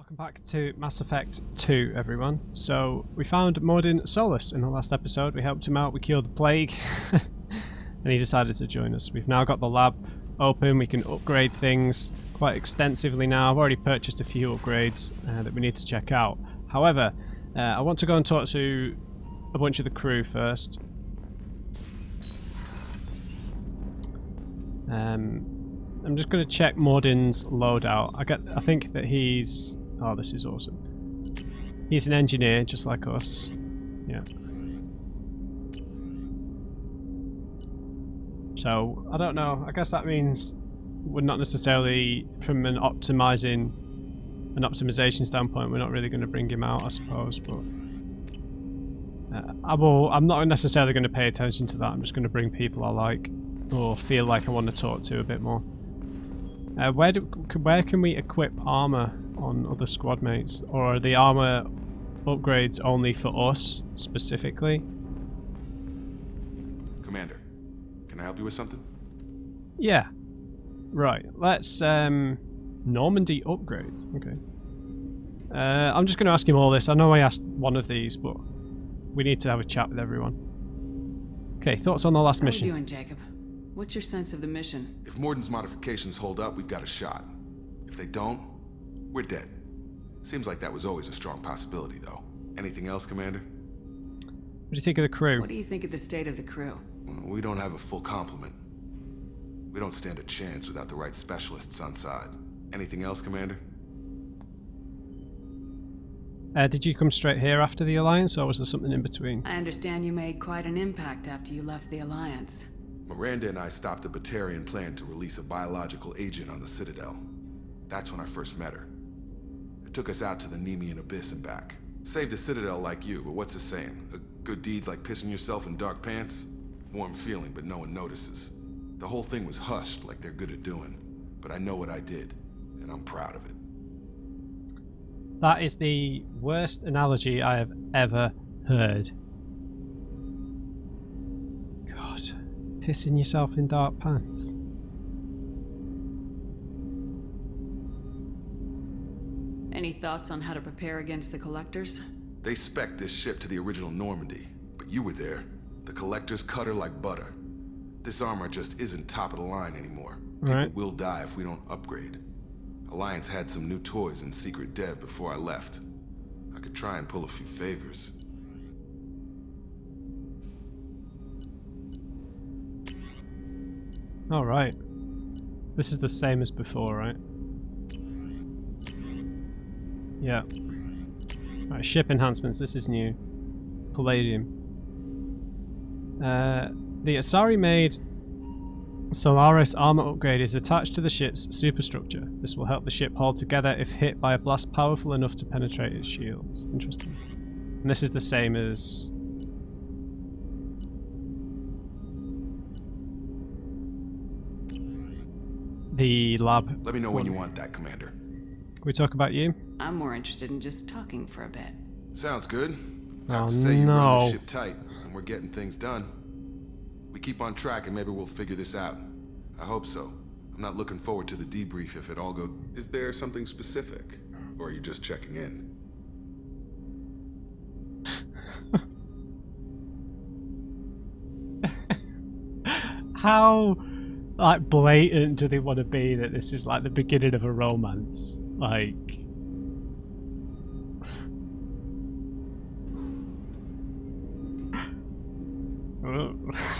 Welcome back to Mass Effect 2, everyone. So, we found Mordin Solus in the last episode. We helped him out, we cured the plague, and he decided to join us. We've now got the lab open, we can upgrade things quite extensively now. I've already purchased a few upgrades that we need to check out. However, I want to go and talk to a bunch of the crew first. I'm just going to check Mordin's loadout. I think that he's... Oh, this is awesome. He's an engineer, just like us. Yeah. So, I don't know. I guess that means we're not necessarily, from an optimization standpoint, we're not really going to bring him out, I suppose, but... I'm not necessarily going to pay attention to that. I'm just going to bring people I like, or feel like I want to talk to a bit more. Where can we equip armor on other squad mates, or are the armor upgrades only for us specifically? Commander, can I help you with something? Yeah. Right. Let's Normandy upgrades. Okay. I'm just going to ask him all this. I know I asked one of these, but we need to have a chat with everyone. Okay. Thoughts on the last mission? How are you doing, Jacob? What's your sense of the mission? If Morden's modifications hold up, we've got a shot. If they don't, we're dead. Seems like that was always a strong possibility, though. Anything else, Commander? What do you think of the crew? What do you think of the state of the crew? Well, we don't have a full complement. We don't stand a chance without the right specialists on side. Anything else, Commander? Did you come straight here after the Alliance, or was there something in between? I understand you made quite an impact after you left the Alliance. Miranda and I stopped a Batarian plan to release a biological agent on the Citadel. That's when I first met her. It took us out to the Nemean Abyss and back. Saved the Citadel like you, but what's the saying? A good deed's like pissing yourself in dark pants? Warm feeling, but no one notices. The whole thing was hushed like they're good at doing. But I know what I did, and I'm proud of it. That is the worst analogy I have ever heard. God. Pissing yourself in dark pants. Any thoughts on how to prepare against the Collectors? They spec'd this ship to the original Normandy, but you were there. The Collectors cut her like butter. This armor just isn't top of the line anymore. People will die if we don't upgrade. Alliance had some new toys in secret dev before I left. I could try and pull a few favors. Alright. This is the same as before, right? Yeah. Right, ship enhancements, this is new. Palladium. The Asari-made Solaris armor upgrade is attached to the ship's superstructure. This will help the ship hold together if hit by a blast powerful enough to penetrate its shields. Interesting. And this is the same as... the lab. Let me know when you want that, Commander. Can we talk about you? I'm more interested in just talking for a bit. Sounds good. I Oh, have to say you run no. the ship tight, and we're getting things done. We keep on track and maybe we'll figure this out. I hope so. I'm not looking forward to the debrief if it all goes... Is there something specific? Or are you just checking in? How like blatant do they want to be that this is like the beginning of a romance? Like...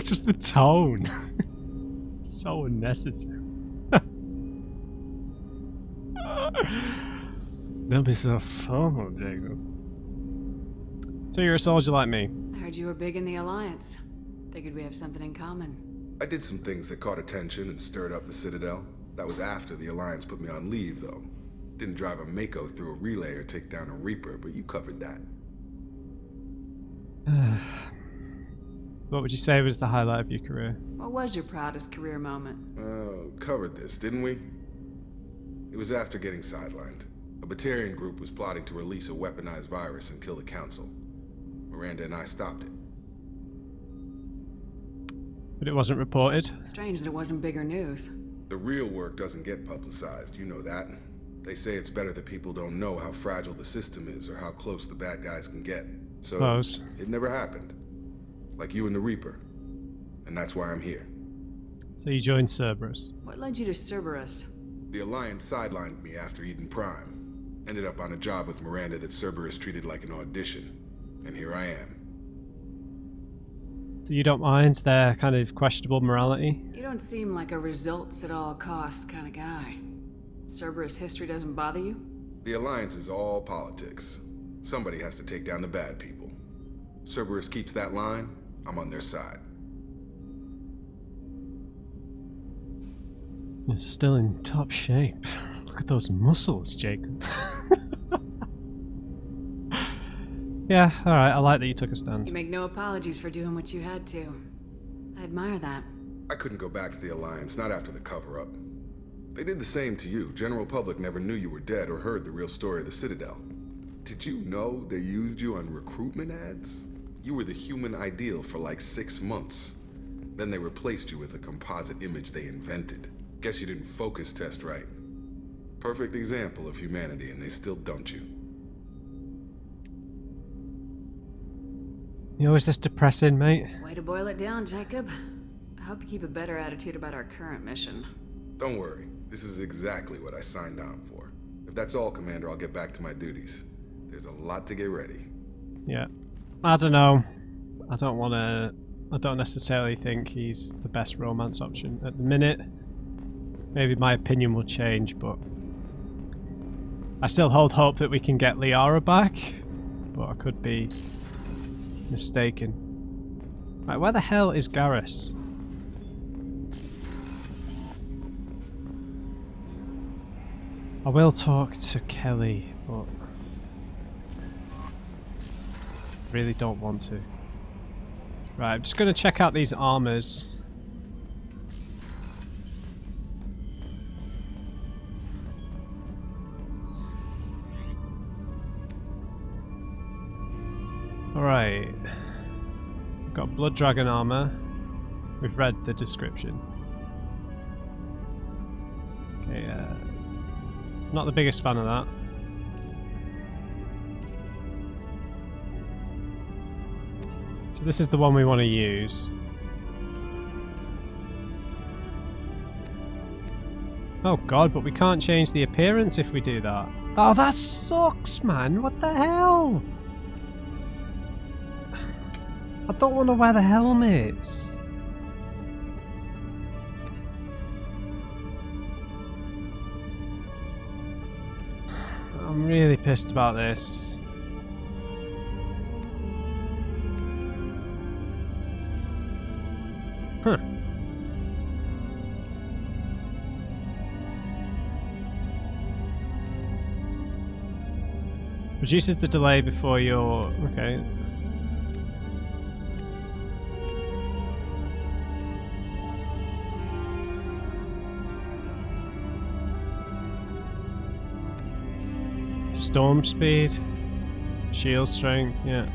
just the tone. So unnecessary. They'll be so fun, Jacob. So you're a soldier like me. I heard you were big in the Alliance. Figured we have something in common. I did some things that caught attention and stirred up the Citadel. That was after the Alliance put me on leave, though. Didn't drive a Mako through a relay or take down a Reaper, but you covered that. What would you say was the highlight of your career? What was your proudest career moment? Covered this, didn't we? It was after getting sidelined. A Batarian group was plotting to release a weaponized virus and kill the Council. Miranda and I stopped it. But it wasn't reported. Strange that it wasn't bigger news. The real work doesn't get publicized, you know that. They say it's better that people don't know how fragile the system is or how close the bad guys can get. So, Close. it never happened. Like you and the Reaper. And that's why I'm here. So you joined Cerberus. What led you to Cerberus? The Alliance sidelined me after Eden Prime. Ended up on a job with Miranda that Cerberus treated like an audition. And here I am. So you don't mind their kind of questionable morality? You don't seem like a results at all costs kind of guy. Cerberus history doesn't bother you? The Alliance is all politics. Somebody has to take down the bad people. Cerberus keeps that line, I'm on their side. You're still in top shape. Look at those muscles, Jacob. Yeah, alright, I like that you took a stand. You make no apologies for doing what you had to. I admire that. I couldn't go back to the Alliance, not after the cover-up. They did the same to you. General public never knew you were dead or heard the real story of the Citadel. Did you know they used you on recruitment ads? You were the human ideal for like 6 months. Then they replaced you with a composite image they invented. Guess you didn't focus test right. Perfect example of humanity, and they still dumped you. You always this depressing, mate? Way to boil it down, Jacob. I hope you keep a better attitude about our current mission. Don't worry. This is exactly what I signed on for. If that's all, Commander, I'll get back to my duties. There's a lot to get ready. Yeah. I don't know. I don't necessarily think he's the best romance option at the minute. Maybe my opinion will change, but I still hold hope that we can get Liara back, but I could be mistaken. Right, where the hell is Garrus? I will talk to Kelly, but really don't want to. Right, I'm just going to check out these armors. Alright. We've got Blood Dragon armor. We've read the description. Okay, not the biggest fan of that. So this is the one we want to use. Oh god, but we can't change the appearance if we do that. Oh, that sucks, man! What the hell? I don't want to wear the helmets. I'm really pissed about this. Huh. Reduces the delay before you're... okay. Storm speed, shield strength, yeah.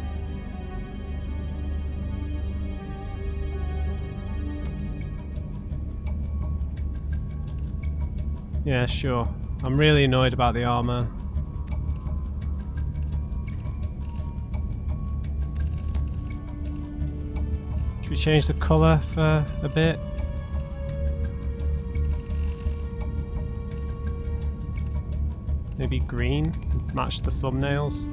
Yeah, sure. I'm really annoyed about the armor. Should we change the colour for a bit? Maybe green, match the thumbnails.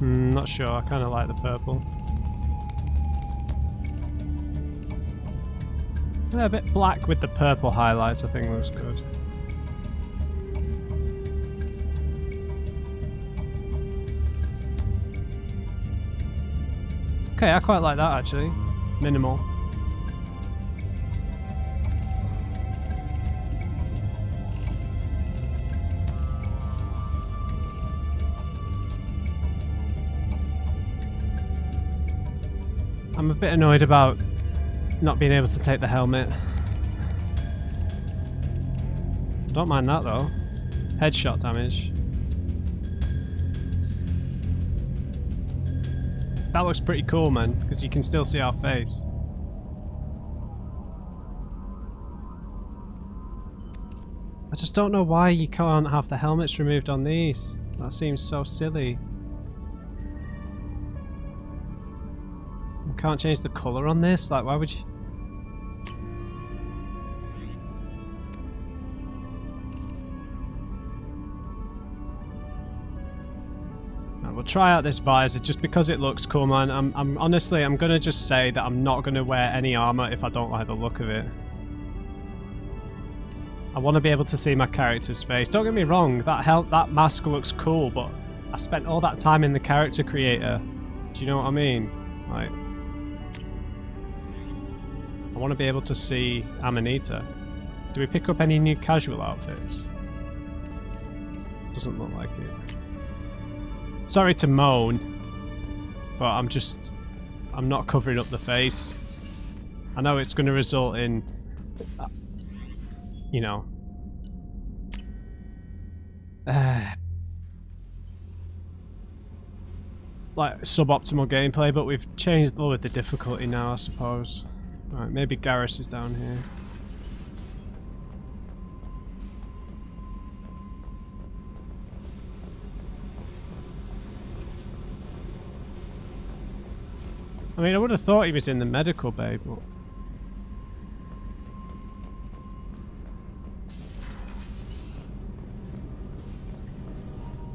Not sure, I kind of like the purple. Yeah, a bit black with the purple highlights I think looks good. Okay, I quite like that actually. Minimal. I'm a bit annoyed about not being able to take the helmet. Don't mind that though. Headshot damage. That looks pretty cool, man, because you can still see our face. I just don't know why you can't have the helmets removed on these. That seems so silly. You can't change the colour on this? Like, why would you? We'll try out this visor just because it looks cool, man. I'm honestly, I'm gonna just say that I'm not gonna wear any armor if I don't like the look of it. I want to be able to see my character's face. Don't get me wrong, that mask looks cool, but I spent all that time in the character creator. Do you know what I mean? Like, I want to be able to see Amanita. Do we pick up any new casual outfits? Doesn't look like it. Sorry to moan, but I'm not covering up the face. I know it's going to result in, you know, like suboptimal gameplay, but we've changed lowered the difficulty now, I suppose. Right, maybe Garrus is down here. I mean, I would have thought he was in the medical bay, but...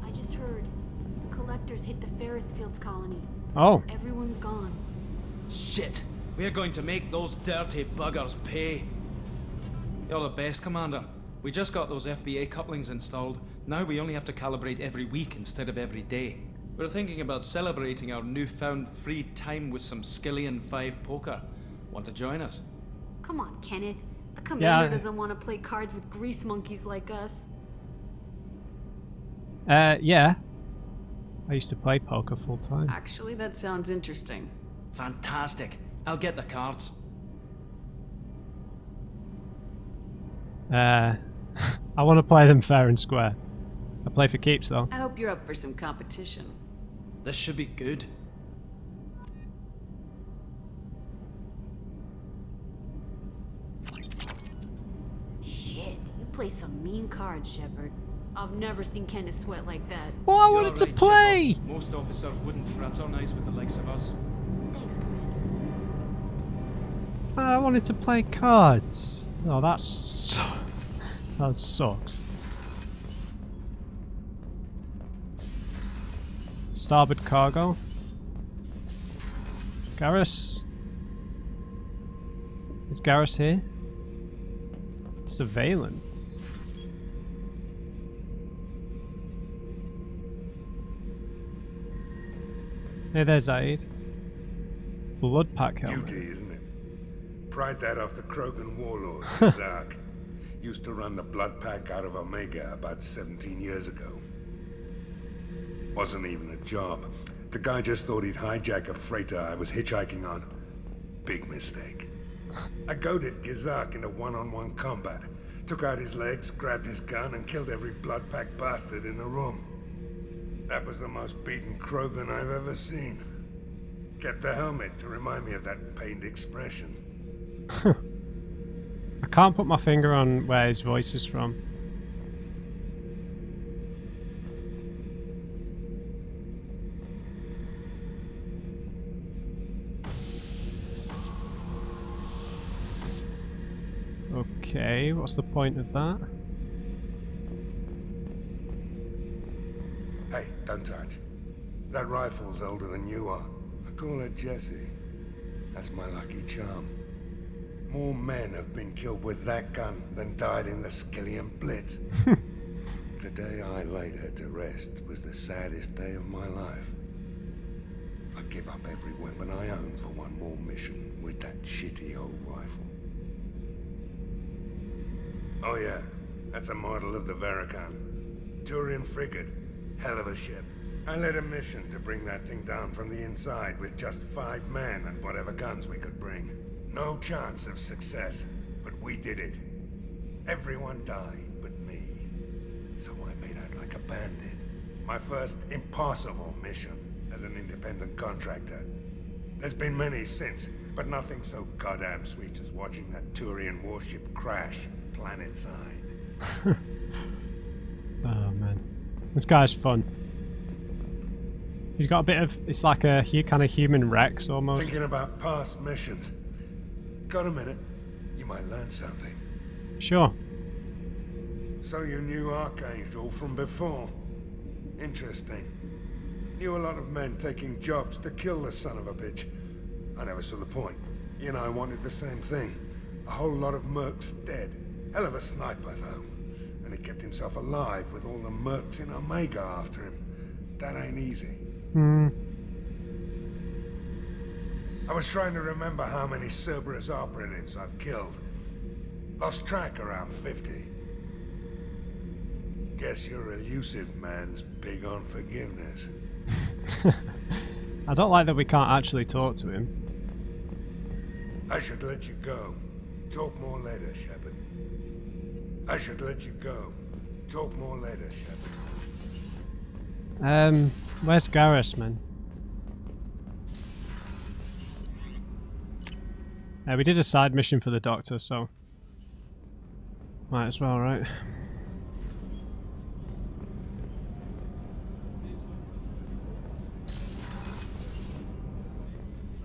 I just heard the collectors hit the Ferris Fields colony. Oh. Everyone's gone. Shit! We're going to make those dirty buggers pay. You're the best, Commander. We just got those FBA couplings installed. Now we only have to calibrate every week instead of every day. We're thinking about celebrating our newfound free time with some Skillian 5 poker. Want to join us? Come on, Kenneth. The commander Yeah. doesn't want to play cards with grease monkeys like us. Yeah. I used to play poker full time. Actually, that sounds interesting. Fantastic. I'll get the cards. I want to play them fair and square. I play for keeps though. I hope you're up for some competition. This should be good. Shit, you play some mean cards, Shepard. I've never seen Kenneth sweat like that. Well, I You're wanted to right, play! Shepard. Most officers wouldn't fraternize with the likes of us. Thanks, Commander. I wanted to play cards. Oh, that sucks. Starboard cargo. Garrus. Is Garrus here? Surveillance. Hey there, Zaid. Blood pack helmet. Beauty, isn't it? Pried that off the Krogan warlord, Zark. Used to run the blood pack out of Omega about 17 years ago. Wasn't even a job. The guy just thought he'd hijack a freighter I was hitchhiking on. Big mistake. I goaded Gizark into one-on-one combat. Took out his legs, grabbed his gun, and killed every blood pack bastard in the room. That was the most beaten Krogan I've ever seen. Kept the helmet to remind me of that pained expression. I can't put my finger on where his voice is from. Okay, what's the point of that? Hey, don't touch. That rifle's older than you are. I call her Jessie. That's my lucky charm. More men have been killed with that gun than died in the Skillian Blitz. The day I laid her to rest was the saddest day of my life. I'd give up every weapon I own for one more mission with that shitty old rifle. Oh yeah, that's a model of the Veracon. Turian frigate. Hell of a ship. I led a mission to bring that thing down from the inside with just 5 men and whatever guns we could bring. No chance of success, but we did it. Everyone died but me. at like a bandit. My first impossible mission as an independent contractor. There's been many since, but nothing so goddamn sweet as watching that Turian warship crash planetside. Oh man, this guy's fun. He's got a bit of, it's like a kind of human Rex almost. Thinking about past missions. Got a minute? You might learn something. Sure. So you knew Archangel from before? Interesting. Knew a lot of men taking jobs to kill the son of a bitch. I never saw the point. You know, I wanted the same thing. A whole lot of mercs dead. Hell of a sniper, though. And he kept himself alive with all the mercs in Omega after him. That ain't easy. I was trying to remember how many Cerberus operatives I've killed. Lost track around 50. Guess your elusive man's big on forgiveness. I don't like that we can't actually talk to him. I should let you go. Talk more later, Shepard. I should let you go. Talk more later, Shepard. Where's Garrus, man? We did a side mission for the Doctor, so might as well, right?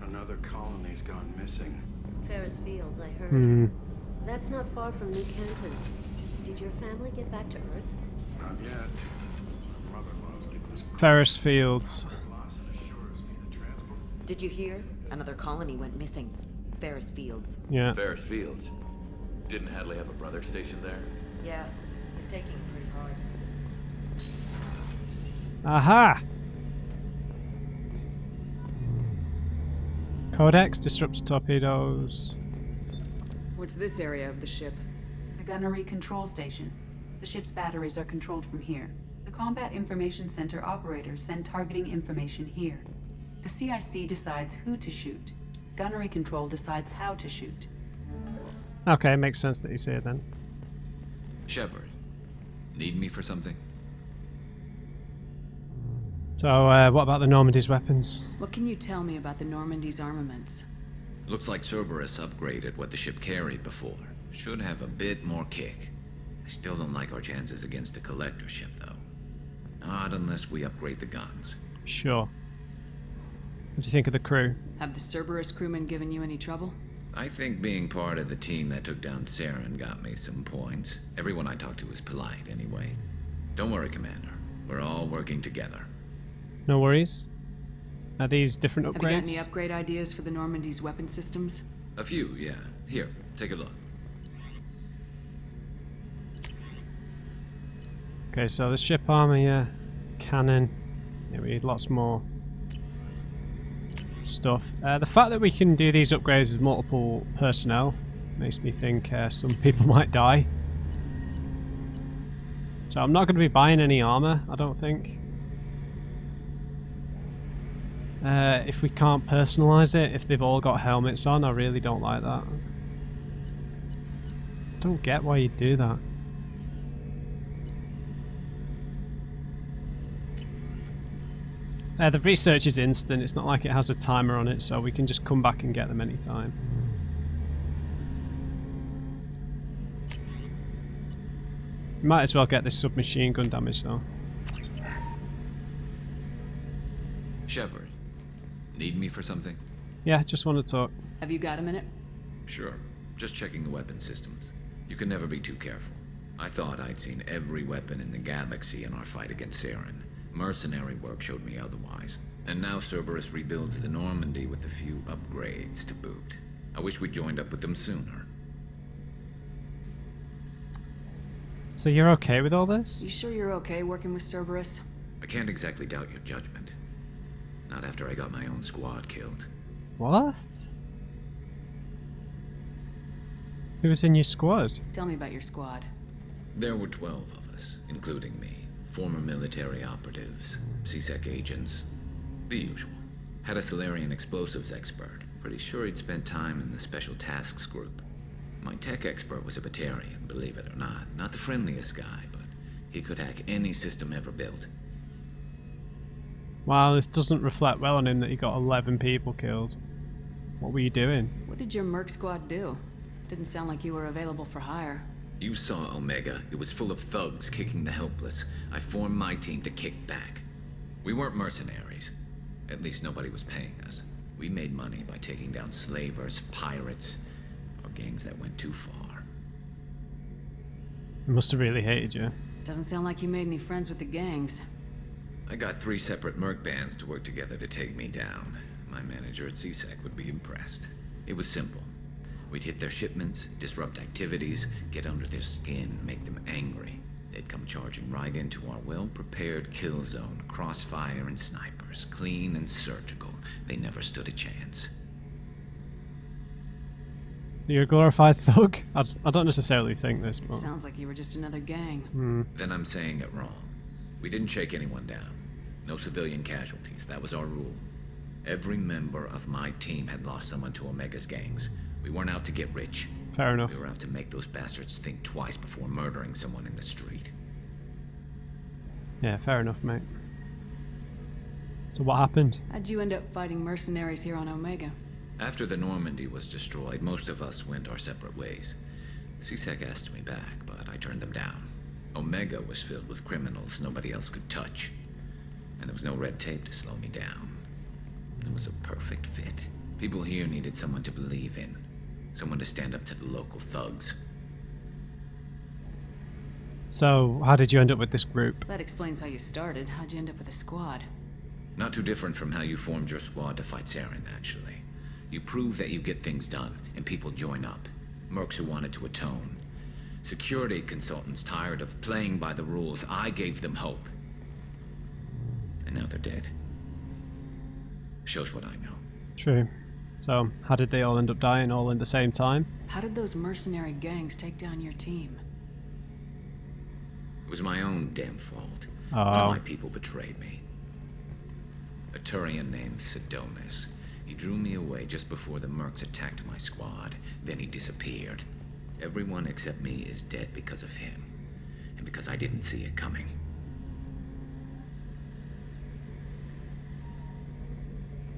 Another colony's gone missing. Ferris Fields, I heard. That's not far from New Canton. Did your family get back to Earth? Not yet. My mother-in-law's keeping us Ferris Fields. Did you hear? Another colony went missing. Ferris Fields. Yeah. Ferris Fields. Didn't Hadley have a brother stationed there? Yeah, he's taking it pretty hard. Aha! Codex, disruptor torpedoes. What's this area of the ship? The gunnery control station. The ship's batteries are controlled from here. The Combat Information Center operators send targeting information here. The CIC decides who to shoot. Gunnery control decides how to shoot. Okay, makes sense that he's here then. Shepard, need me for something? So, what about the Normandy's weapons? What can you tell me about the Normandy's armaments? Looks like Cerberus upgraded what the ship carried before. Should have a bit more kick. I still don't like our chances against a collector ship, though. Not unless we upgrade the guns. Sure. What do you think of the crew? Have the Cerberus crewmen given you any trouble? I think being part of the team that took down Saren got me some points. Everyone I talked to was polite, anyway. Don't worry, Commander. We're all working together. No worries. Are these different upgrades? Have you got any upgrade ideas for the Normandy's weapon systems? A few, yeah. Here, take a look. Okay, so the ship armor, yeah. Cannon. Yeah, we need lots more stuff. The fact that we can do these upgrades with multiple personnel makes me think some people might die. So I'm not going to be buying any armor, I don't think. If we can't personalize it, if they've all got helmets on, I really don't like that. I don't get why you do that. The research is instant, it's not like it has a timer on it, so we can just come back and get them anytime. Might as well get this submachine gun damage though. Shepard, need me for something? Yeah, just want to talk. Have you got a minute? Sure. Just checking the weapon systems. You can never be too careful. I thought I'd seen every weapon in the galaxy in our fight against Saren. Mercenary work showed me otherwise. And now Cerberus rebuilds the Normandy with a few upgrades to boot. I wish we joined up with them sooner. So you're okay with all this? You sure you're okay working with Cerberus? I can't exactly doubt your judgment. Not after I got my own squad killed. What? Who was in your squad? Tell me about your squad. There were 12 of us, including me. Former military operatives, CSEC agents, the usual. Had a Solarian explosives expert. Pretty sure he'd spent time in the Special Tasks Group. My tech expert was a Batarian, believe it or not. Not the friendliest guy, but He could hack any system ever built. Wow, this doesn't reflect well on him that he got 11 people killed. What were you doing? What did your merc squad do? Didn't sound like you were available for hire. You saw Omega. It was full of thugs kicking the helpless. I formed my team to kick back. We weren't mercenaries. At least nobody was paying us. We made money by taking down slavers, pirates, or gangs that went too far. He must have really hated you. Doesn't sound like you made any friends with the gangs. I got 3 separate merc bands to work together to take me down. My manager at CSEC would be impressed. It was simple. We'd hit their shipments, disrupt activities, get under their skin, make them angry. They'd come charging right into our well-prepared kill zone, crossfire and snipers, clean and surgical. They never stood a chance. You're a glorified thug? I don't necessarily think this, It but... sounds like you were just another gang. Then I'm saying it wrong. We didn't shake anyone down. No civilian casualties, that was our rule. Every member of my team had lost someone to Omega's gangs. We weren't out to get rich. Fair enough. We were out to make those bastards think twice before murdering someone in the street. Yeah, fair enough, mate. So what happened? How'd you end up fighting mercenaries here on Omega? After the Normandy was destroyed, most of us went our separate ways. CSEC asked me back, but I turned them down. Omega was filled with criminals nobody else could touch. And there was no red tape to slow me down. It was a perfect fit. People here needed someone to believe in. Someone to stand up to the local thugs. So, how did you end up with this group? That explains how you started. How'd you end up with a squad? Not too different from how you formed your squad to fight Saren, actually. You prove that you get things done, and people join up. Mercs who wanted to atone. Security consultants tired of playing by the rules. I gave them hope. And now they're dead. Shows what I know. True. So, how did they all end up dying all in the same time? How did those mercenary gangs take down your team? It was my own damn fault. Oh. One of my people betrayed me. A Turian named Sidonis. He drew me away just before the mercs attacked my squad. Then he disappeared. Everyone except me is dead because of him. And because I didn't see it coming.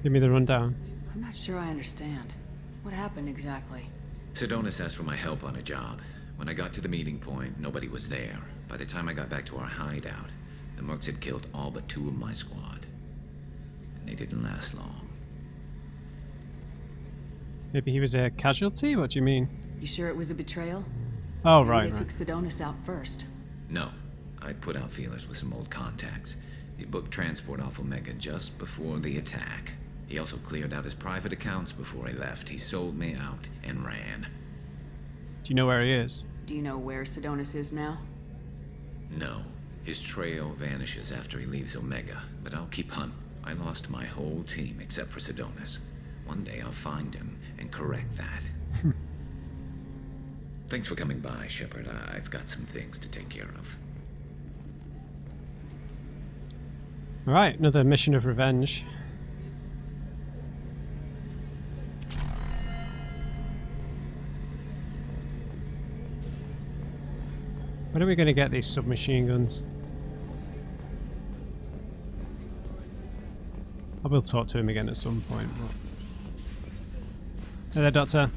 Give me the rundown. I'm not sure I understand. What happened exactly? Sidonis asked for my help on a job. When I got to the meeting point, nobody was there. By the time I got back to our hideout, the mercs had killed all but 2 of my squad. And they didn't last long. Maybe he was a casualty? What do you mean? You sure it was a betrayal? Oh, Maybe right, they right. took Sidonis out first. No. I'd put out feelers with some old contacts. He booked transport off Omega just before the attack. He also cleared out his private accounts before he left. He sold me out and ran. Do you know where he is? Do you know where Sidonis is now? No. His trail vanishes after he leaves Omega, but I'll keep hunting. I lost my whole team except for Sidonis. One day I'll find him and correct that. Thanks for coming by, Shepard. I've got some things to take care of. Alright, another mission of revenge. When are we going to get these submachine guns? I will talk to him again at some point. But... Hey there, Doctor.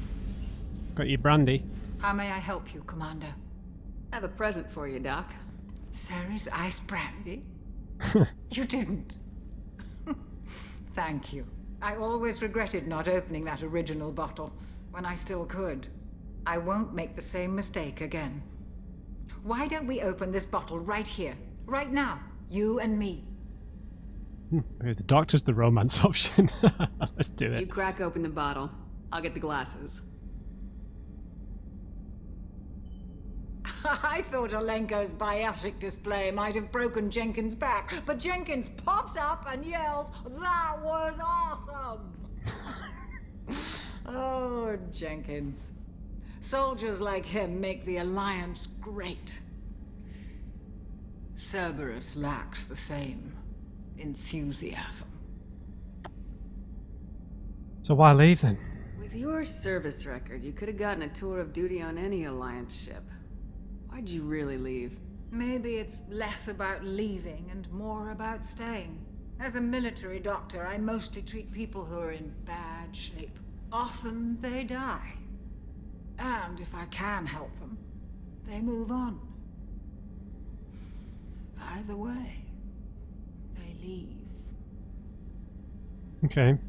Got you Brandy. How may I help you, Commander? I have a present for you, Doc. Sarah's ice brandy? You didn't. Thank you. I always regretted not opening that original bottle when I still could. I won't make the same mistake again. Why don't we open this bottle right here, right now, you and me? The Doctor's the romance option. Let's do it. You crack open the bottle. I'll get the glasses. I thought Alenko's biotic display might have broken Jenkins' back, but Jenkins pops up and yells, "That was awesome!" Oh, Jenkins. Soldiers like him make the Alliance great. Cerberus lacks the same enthusiasm. So why leave then? With your service record, you could have gotten a tour of duty on any Alliance ship. Why'd you really leave? Maybe it's less about leaving and more about staying. As a military doctor, I mostly treat people who are in bad shape. Often they die. And if I can help them, they move on. Either way, they leave. Okay.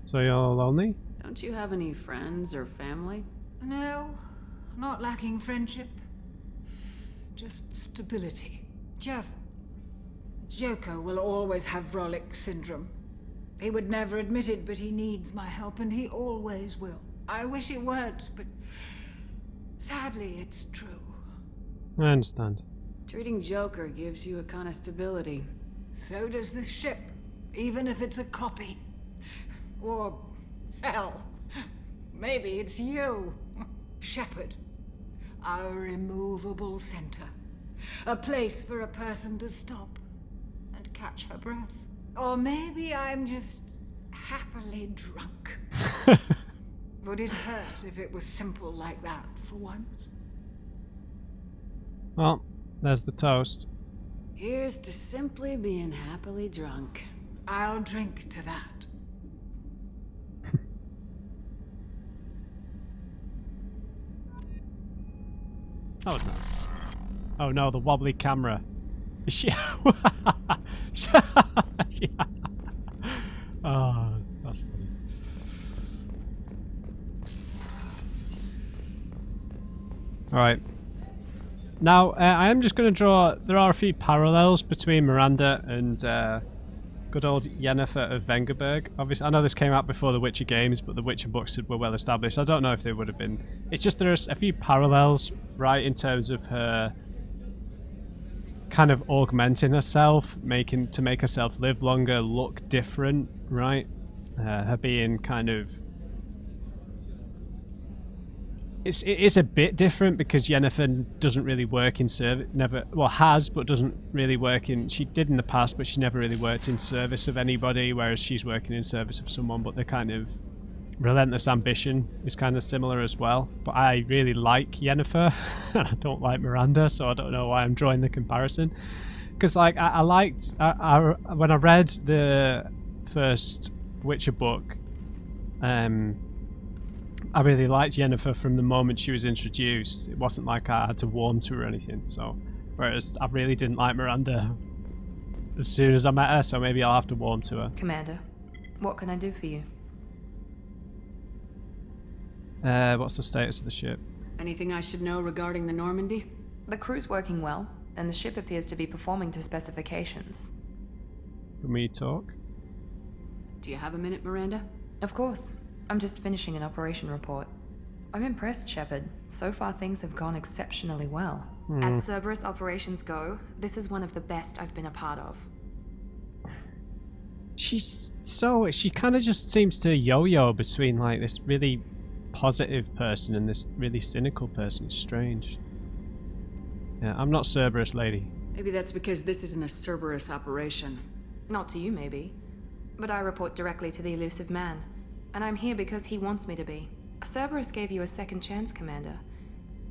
So you're lonely? Don't you have any friends or family? No, not lacking friendship. Just stability. Joker will always have Vrolic syndrome. He would never admit it, but he needs my help, and he always will. I wish it weren't, but sadly, it's true. I understand. Treating Joker gives you a kind of stability. So does this ship, even if it's a copy. Or, hell, maybe it's you, Shepard. Our immovable center. A place for a person to stop and catch her breath. Or maybe I'm just happily drunk. Would it hurt if it was simple like that for once? Well, there's the toast. Here's to simply being happily drunk. I'll drink to that. That was nice. Oh no, the wobbly camera. Oh, that's funny. Alright. Now, I am just going to draw... There are a few parallels between Miranda and good old Yennefer of Vengerberg. Obviously, I know this came out before the Witcher games, but the Witcher books were well established. I don't know if they would have been... It's just there's a few parallels, right, in terms of her kind of augmenting herself, to make herself live longer, look different, right? Her being kind of... It is a bit different because Yennefer doesn't really work in service, has, but doesn't really work in, she did in the past, but she never really worked in service of anybody, whereas she's working in service of someone, but the kind of relentless ambition is kind of similar as well. But I really like Yennefer, and I don't like Miranda, so I don't know why I'm drawing the comparison. Because like, I liked, when I read the first Witcher book, I really liked Yennefer from the moment she was introduced. It wasn't like I had to warm to her or anything. So, whereas I really didn't like Miranda as soon as I met her, so maybe I'll have to warm to her. Commander, what can I do for you? What's the status of the ship? Anything I should know regarding the Normandy? The crew's working well, and the ship appears to be performing to specifications. Can we talk? Do you have a minute, Miranda? Of course. I'm just finishing an operation report. I'm impressed, Shepard. So far things have gone exceptionally well. As Cerberus operations go, this is one of the best I've been a part of. She kind of just seems to yo-yo between like this really positive person and this really cynical person. It's strange. Yeah, I'm not Cerberus, lady. Maybe that's because this isn't a Cerberus operation. Not to you, maybe. But I report directly to the elusive man. And I'm here because he wants me to be. Cerberus gave you a second chance, Commander.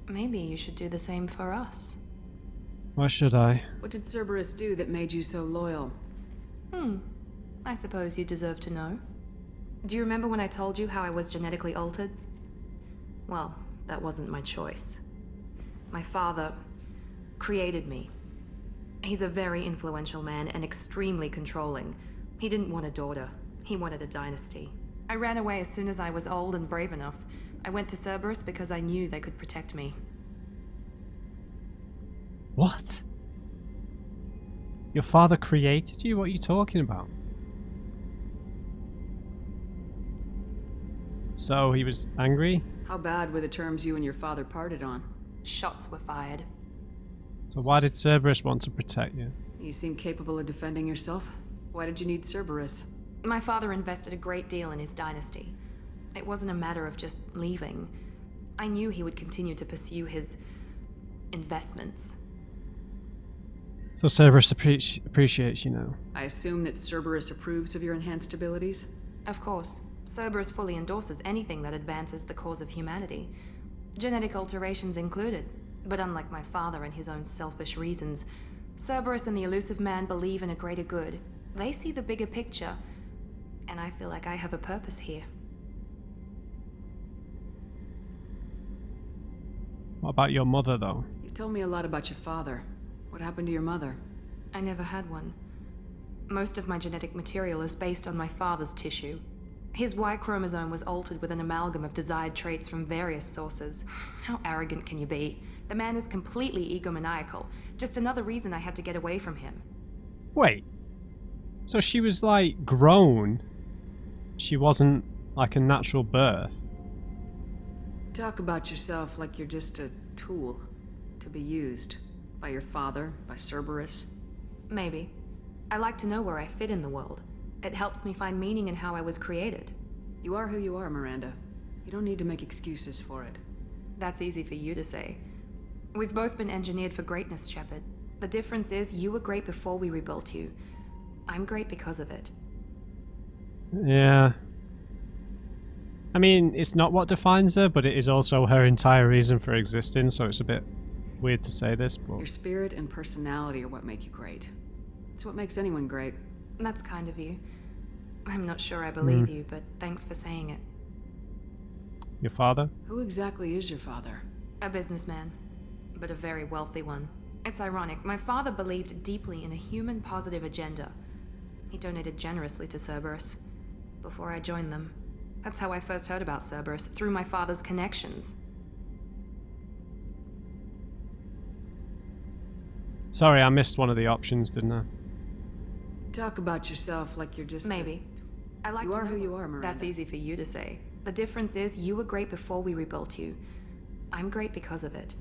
Maybe you should do the same for us. Why should I? What did Cerberus do that made you so loyal? I suppose you deserve to know. Do you remember when I told you how I was genetically altered? Well, that wasn't my choice. My father created me. He's a very influential man and extremely controlling. He didn't want a daughter. He wanted a dynasty. I ran away as soon as I was old and brave enough. I went to Cerberus because I knew they could protect me. What? Your father created you? What are you talking about? So he was angry? How bad were the terms you and your father parted on? Shots were fired. So why did Cerberus want to protect you? You seem capable of defending yourself. Why did you need Cerberus? My father invested a great deal in his dynasty. It wasn't a matter of just leaving. I knew he would continue to pursue his investments. So Cerberus appreciates you now. I assume that Cerberus approves of your enhanced abilities? Of course. Cerberus fully endorses anything that advances the cause of humanity. Genetic alterations included. But unlike my father and his own selfish reasons, Cerberus and the elusive man believe in a greater good. They see the bigger picture, and I feel like I have a purpose here. What about your mother, though? You told me a lot about your father. What happened to your mother? I never had one. Most of my genetic material is based on my father's tissue. His Y chromosome was altered with an amalgam of desired traits from various sources. How arrogant can you be? The man is completely egomaniacal. Just another reason I had to get away from him. Wait. So she was, like, grown? She wasn't, like, a natural birth? Talk about yourself like you're just a tool to be used by your father, by Cerberus. Maybe. I like to know where I fit in the world. It helps me find meaning in how I was created. You are who you are, Miranda. You don't need to make excuses for it. That's easy for you to say. We've both been engineered for greatness, Shepard. The difference is you were great before we rebuilt you. I'm great because of it. Yeah. I mean, it's not what defines her, but it is also her entire reason for existing, so it's a bit weird to say this, but... Your spirit and personality are what make you great. It's what makes anyone great. That's kind of you. I'm not sure I believe you, but thanks for saying it. Your father? Who exactly is your father? A businessman, but a very wealthy one. It's ironic. My father believed deeply in a human-positive agenda. He donated generously to Cerberus before I joined them. That's how I first heard about Cerberus, through my father's connections. Sorry, I missed one of the options, didn't I? Talk about yourself like you're just Maybe. I like You to are know who you are, Miranda. That's easy for you to say. The difference is you were great before we rebuilt you. I'm great because of it.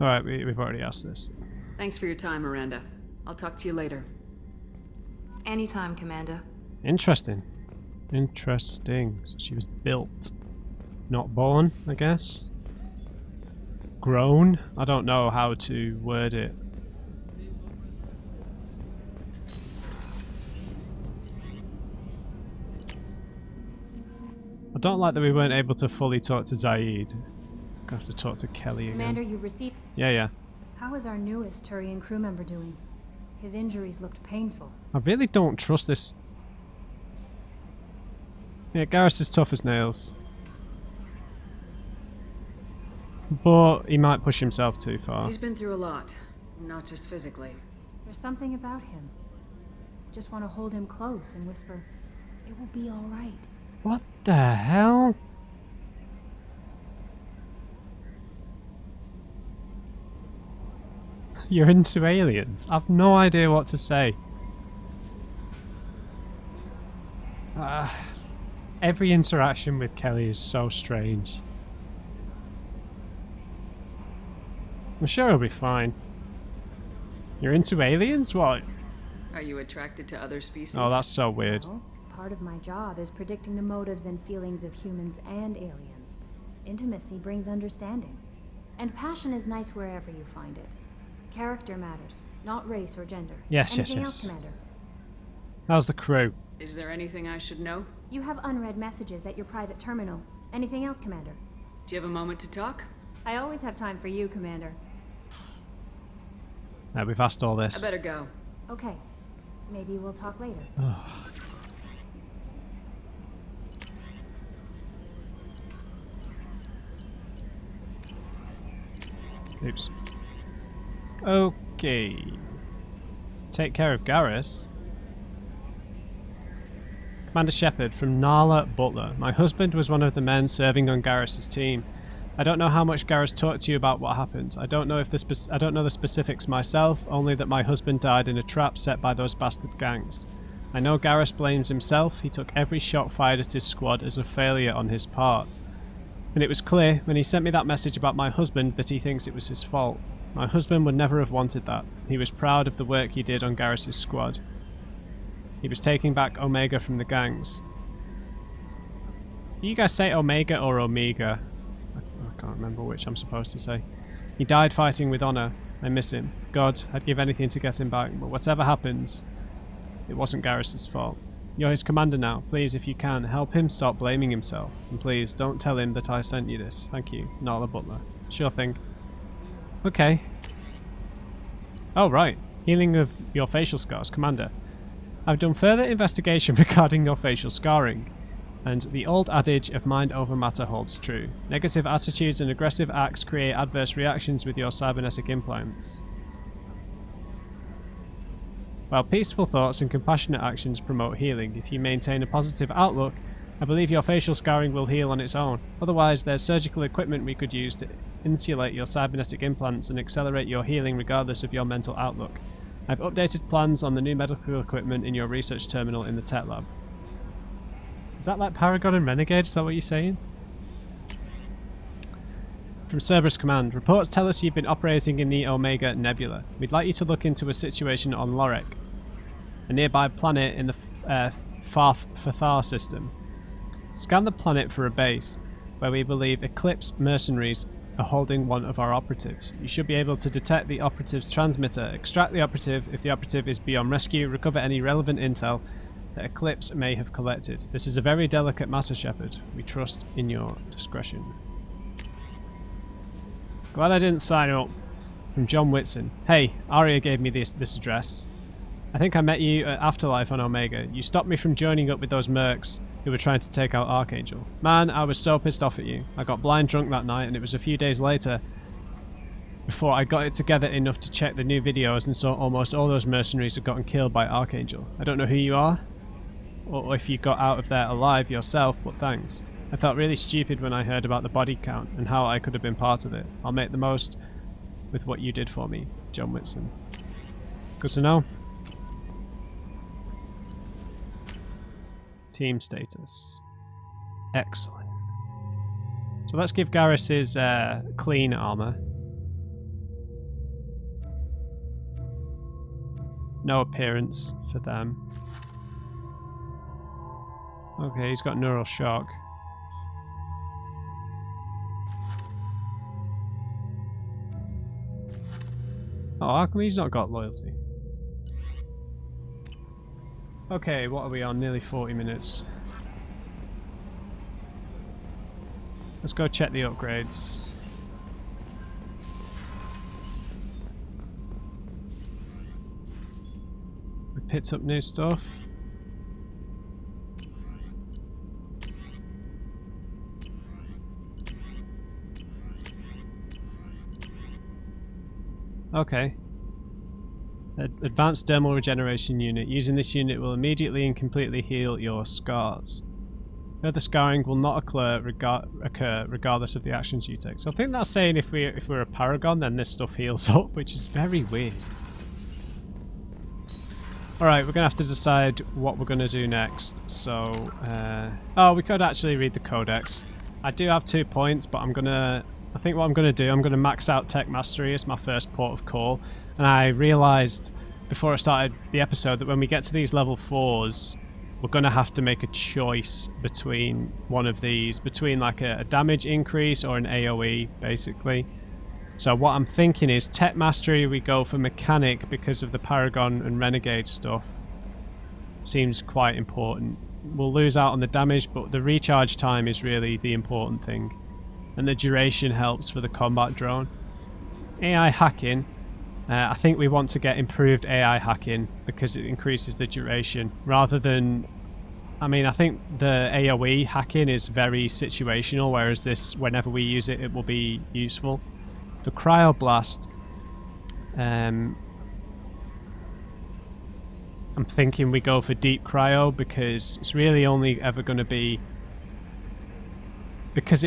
Alright, we've already asked this. Thanks for your time, Miranda. I'll talk to you later. Anytime, Commander. Interesting. Interesting. So she was built. Not born, I guess. Grown? I don't know how to word it. I don't like that we weren't able to fully talk to Zaid. Gonna have to talk to Kelly again. Commander, you've received... Yeah. How is our newest Turian crew member doing? His injuries looked painful. I really don't trust this. Yeah, Garrus is tough as nails. But he might push himself too far. He's been through a lot, not just physically. There's something about him. I just want to hold him close and whisper, it will be all right. What the hell? You're into aliens? I've no idea what to say. Every interaction with Kelly is so strange. I'm sure he'll be fine. You're into aliens? What? Are you attracted to other species? Oh, that's so weird. Well, part of my job is predicting the motives and feelings of humans and aliens. Intimacy brings understanding. And passion is nice wherever you find it. Character matters, not race or gender. Yes, Anything yes. else, Commander? How's the crew? Is there anything I should know? You have unread messages at your private terminal. Anything else, Commander? Do you have a moment to talk? I always have time for you, Commander. We've asked all I this. better go. Okay. Maybe we'll talk later. Oops. Okay. Take care of Garrus. Commander Shepard from Nala Butler. My husband was one of the men serving on Garrus's team. I don't know how much Garrus talked to you about what happened. I don't know the specifics myself, only that my husband died in a trap set by those bastard gangs. I know Garrus blames himself. He took every shot fired at his squad as a failure on his part. And it was clear when he sent me that message about my husband that he thinks it was his fault. My husband would never have wanted that. He was proud of the work he did on Garrus's squad. He was taking back Omega from the gangs. Do you guys say Omega or Omega? I can't remember which I'm supposed to say. He died fighting with honor. I miss him. God, I'd give anything to get him back, but whatever happens, it wasn't Garrus's fault. You're his commander now. Please, if you can, help him stop blaming himself. And please, don't tell him that I sent you this. Thank you, Nala Butler. Sure thing. Okay. Oh, right. Healing of your facial scars, Commander. I've done further investigation regarding your facial scarring, and the old adage of mind over matter holds true. Negative attitudes and aggressive acts create adverse reactions with your cybernetic implants. While peaceful thoughts and compassionate actions promote healing, if you maintain a positive outlook, I believe your facial scarring will heal on its own. Otherwise, there's surgical equipment we could use to insulate your cybernetic implants and accelerate your healing regardless of your mental outlook. I've updated plans on the new medical equipment in your research terminal in the tech lab. Is that like Paragon and Renegade? Is that what you're saying? From Cerberus Command, reports tell us you've been operating in the Omega Nebula. We'd like you to look into a situation on Lorek, a nearby planet in the Fathar system. Scan the planet for a base, where we believe Eclipse mercenaries are holding one of our operatives. You should be able to detect the operative's transmitter, extract the operative if the operative is beyond rescue, recover any relevant intel that Eclipse may have collected. This is a very delicate matter, Shepard. We trust in your discretion. Glad I didn't sign up. From John Whitson. Hey, Arya gave me this address. I think I met you at Afterlife on Omega. You stopped me from joining up with those mercs who were trying to take out Archangel. Man, I was so pissed off at you. I got blind drunk that night, and it was a few days later before I got it together enough to check the new videos and saw almost all those mercenaries had gotten killed by Archangel. I don't know who you are, or if you got out of there alive yourself, but thanks. I felt really stupid when I heard about the body count and how I could have been part of it. I'll make the most with what you did for me, John Whitson. Good to know. Team status. Excellent. So let's give Garrus his clean armor. No appearance for them. Okay, he's got neural shock. Oh, how come he's not got loyalty? Okay, what are we on? Nearly 40 minutes. Let's go check the upgrades. We picked up new stuff. Okay. Advanced dermal regeneration unit. Using this unit will immediately and completely heal your scars. Further scarring will not occur regardless of the actions you take. So I think that's saying if we're a paragon, then this stuff heals up, which is very weird. Alright, we're going to have to decide what we're going to do next. So, oh, we could actually read the Codex. I do have 2 points, but I think what I'm going to do, I'm going to max out Tech Mastery as my first port of call. And I realised before I started the episode that when we get to these level 4s, we're going to have to make a choice between one of these, between like a damage increase or an AoE, basically. So what I'm thinking is Tech Mastery, we go for Mechanic because of the Paragon and Renegade stuff. Seems quite important. We'll lose out on the damage, but the recharge time is really the important thing. And the duration helps for the combat drone. AI hacking. I think we want to get improved AI hacking because it increases the duration rather than... I mean, I think the AoE hacking is very situational, whereas this, whenever we use it, it will be useful. The Cryoblast, I'm thinking we go for Deep Cryo because it's really only ever going to be... Because